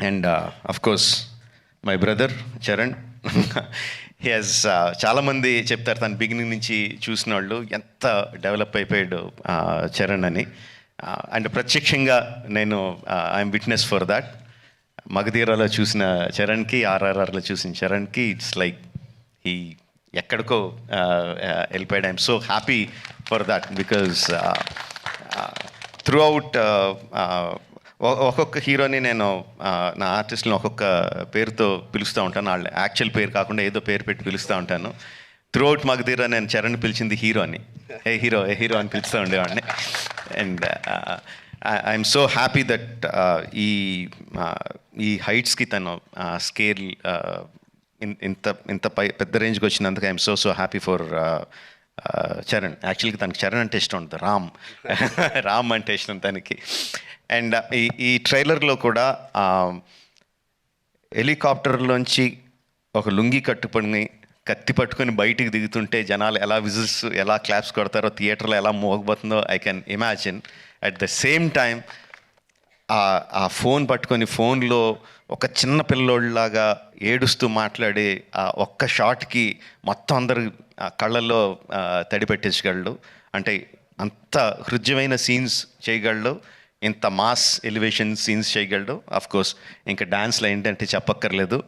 And of course my brother Charan. He has చాలామంది చెప్తారు తను బిగినింగ్ నుంచి చూసిన వాళ్ళు ఎంత డెవలప్ అయిపోయాడు చరణ్ అని. అండ్ ప్రత్యక్షంగా నేను ఐఎమ్ విట్నెస్ ఫర్ దాట్. మగధీరాలో చూసిన చరణ్కి, ఆర్ఆర్ఆర్లో చూసిన చరణ్కి ఇట్స్ లైక్ ఈ ఎక్కడికో వెళ్ళిపోయాడు. I'm so happy for that because through out ఒక్కొక్క హీరోని నేను నా ఆర్టిస్ట్ని ఒక్కొక్క పేరుతో పిలుస్తూ ఉంటాను. వాళ్ళ యాక్చువల్ పేరు కాకుండా ఏదో పేరు పెట్టి పిలుస్తూ ఉంటాను. త్రూ అవుట్ మగధీర నేను చరణ్ పిలిచింది హీరో అని, ఏ హీరో అని పిలుస్తూ ఉండేవాడిని. And I'm so happy that ఈ హైట్స్కి తను స్కేల్ ఇంత పెద్ద రేంజ్కి వచ్చినందుకు I'm so happy for Charan. యాక్చువల్గా తనకి చరణ్ అంటే ఇష్టం ఉంటుంది, రామ్ అంటే ఇష్టం తనకి. అండ్ ఈ ట్రైలర్లో కూడా హెలికాప్టర్లోంచి ఒక లుంగి కట్టుకొని కత్తి పట్టుకొని బయటికి దిగుతుంటే జనాలు ఎలా విజిల్స్, ఎలా క్లాప్స్ కొడతారో, థియేటర్లో ఎలా మోగబోతుందో I can imagine. At the same time ఆ ఫోన్ పట్టుకొని ఫోన్లో ఒక చిన్న పిల్లోళ్ళలాగా ఏడుస్తూ మాట్లాడే ఆ ఒక్క షాట్కి మొత్తం అందరు కళ్ళల్లో తడి పెట్టేసగలడు. అంటే అంత హృద్యమైన సీన్స్ చేయగలడు, ఇంత మాస్ ఎలివేషన్ సీన్స్ చేయగలడు. ఆఫ్ కోర్స్ ఇంకా డాన్స్లో ఏంటంటే చెప్పక్కర్లేదు.